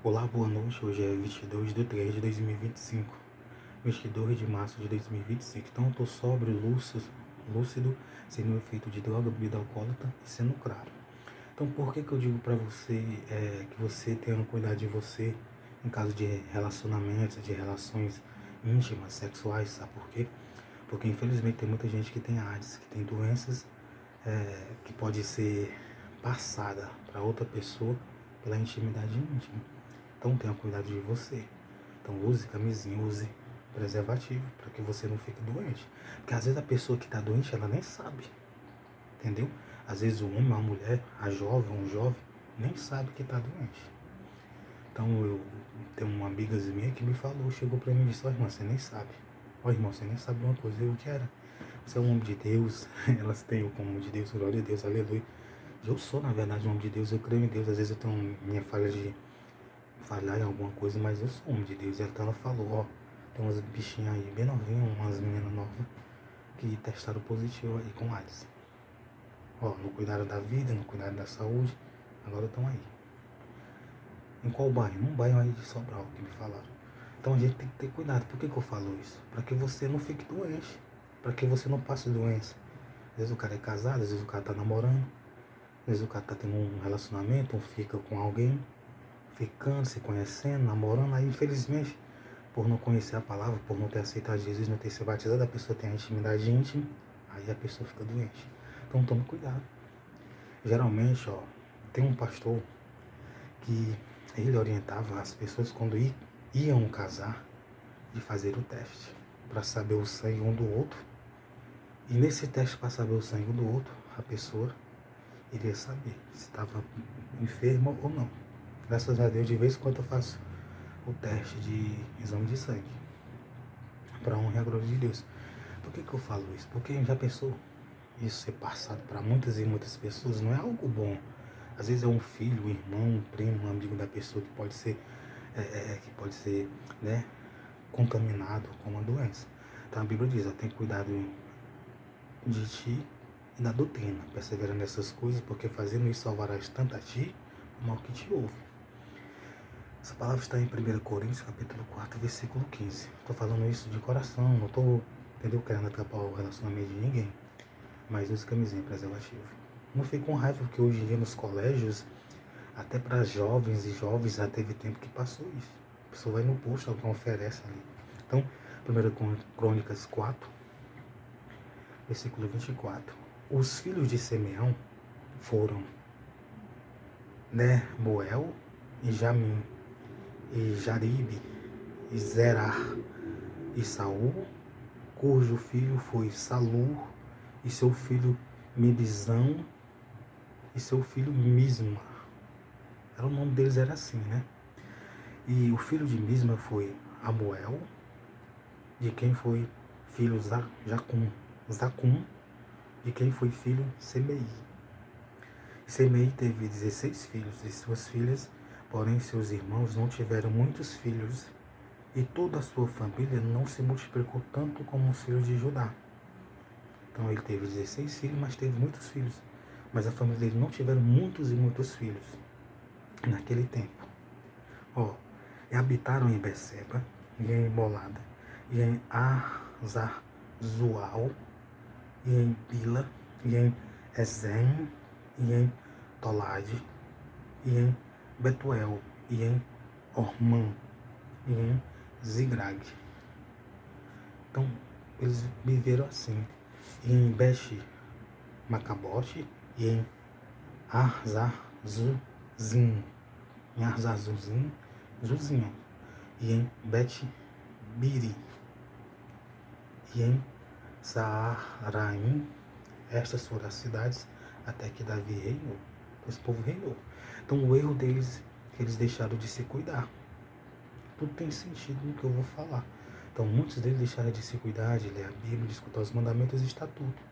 Olá, boa noite. Hoje é 22 de 3 de 2025, 22 de março de 2025. Então, eu estou sóbrio, lúcido, sem nenhum efeito de droga, bebida alcoólatra e sendo claro. Então, por que eu digo para você que você tenha que cuidar de você em caso de relacionamentos, de relações íntimas, sexuais, sabe por quê? Porque, infelizmente, tem muita gente que tem AIDS, que tem doenças que pode ser passada para outra pessoa pela intimidade íntima. Então tenha cuidado de você. Então use camisinha, use preservativo para que você não fique doente. Porque às vezes a pessoa que está doente, ela nem sabe. Entendeu? Às vezes o homem, a mulher, a jovem, um jovem, nem sabe que está doente. Então eu tenho uma amiga minha que me falou, chegou para mim e disse, ó irmã, você nem sabe. Ó irmão, você nem sabe uma coisa. Eu que era. Você é um homem de Deus. Elas têm o como de Deus, glória a Deus, aleluia. Eu sou, na verdade, um homem de Deus, eu creio em Deus. Às vezes eu tenho minha falha de falhar em alguma coisa, mas eu sou homem de Deus. E ela falou, ó, tem umas bichinhas aí bem novinhas, umas meninas novas, que testaram positivo aí com AIDS. Ó, não cuidaram da vida, não cuidaram da saúde, agora estão aí. Em qual bairro? Num bairro aí de Sobral, que me falaram. Então a gente tem que ter cuidado. Por que eu falo isso? Para que você não fique doente, para que você não passe doença. Às vezes o cara é casado, às vezes o cara tá namorando, às vezes o cara tá tendo um relacionamento, ou fica com alguém, ficando, se conhecendo, namorando, aí infelizmente, por não conhecer a palavra, por não ter aceitado Jesus, não ter se batizado, a pessoa tem a intimidade íntima, aí a pessoa fica doente. Então tome cuidado. Geralmente, ó, tem um pastor que ele orientava as pessoas quando iam casar de fazer o teste para saber o sangue um do outro. E nesse teste para saber o sangue um do outro, a pessoa iria saber se estava enferma ou não. Graças a Deus, de vez em quando eu faço o teste de exame de sangue, para honra e a glória de Deus. Por que eu falo isso? Porque já pensou isso ser passado para muitas e muitas pessoas? Não é algo bom. Às vezes é um filho, um irmão, um primo, um amigo da pessoa que pode ser, né, contaminado com uma doença. Então a Bíblia diz, ó, tem cuidado de ti e da doutrina, perseverando nessas coisas, porque fazendo isso salvarás tanto a ti como ao que te ouve. Essa palavra está em 1 Coríntios, capítulo 4, versículo 15. Estou falando isso de coração, não estou, entendeu, querendo atrapalhar o relacionamento de ninguém. Mas use camisinha preservativa. Não fique com raiva, porque hoje em dia nos colégios, até para jovens e jovens, já teve tempo que passou isso. A pessoa vai no posto, alguém oferece ali. Então, 1 Crônicas 4, versículo 24. Os filhos de Simeão foram Nemuel e Jamim, e Jaribe, e Zerar, e Saul, cujo filho foi Salu, e seu filho Mibzão, e seu filho Misma. O nome deles era assim, né? E o filho de Misma foi Amuel, de quem foi filho Zacum, de quem foi filho Semei. Semei teve 16 filhos e suas filhas, porém seus irmãos não tiveram muitos filhos, e toda a sua família não se multiplicou tanto como os filhos de Judá. Então ele teve 16 filhos, mas teve muitos filhos. Mas a família dele não tiveram muitos e muitos filhos naquele tempo. Ó, e habitaram em Beceba, e em Molada, e em Azarzual, e em Bila, e em Ezem, e em Tolade, e em Betuel, e em Ormã, e em Zigrag. Então, eles viveram assim. E em Beth Macabote, e em Arzazuzim, Zuzinho, e em Bet Biri, e em Saaraim. Estas foram as cidades até que Davi reinou. Esse povo reinou. Então o erro deles, eles deixaram de se cuidar. Tudo tem sentido no que eu vou falar. Então muitos deles deixaram de se cuidar, de ler a Bíblia, de escutar os mandamentos e estatutos.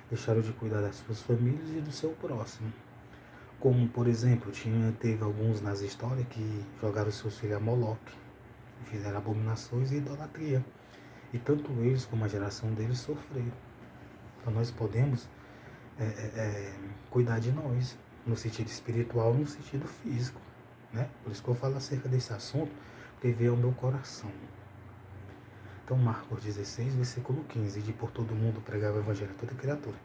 Deixaram de cuidar das suas famílias e do seu próximo. Como, por exemplo, teve alguns nas histórias que jogaram seus filhos a Moloque, fizeram abominações e idolatria. E tanto eles como a geração deles sofreram. Então nós podemos cuidar de nós, no sentido espiritual, no sentido físico. né? Por isso que eu falo acerca desse assunto, porque veio ao meu coração. Então, Marcos 16, versículo 15, de por todo mundo pregar o evangelho a toda criatura.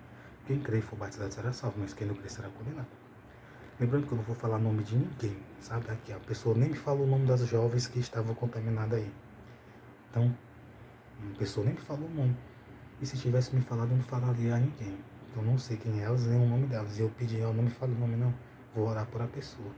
Quem crê e for batizado será salvo, mas quem não crê será condenado. Lembrando que eu não vou falar nome de ninguém, sabe? Aqui a pessoa nem me falou o nome das jovens que estavam contaminadas aí. Então, a pessoa nem me falou o nome. E se tivesse me falado, eu não falaria a ninguém. Eu não sei quem é elas, nem o nome delas. E eu pedi, ela não me fale o nome não. Vou orar por a pessoa.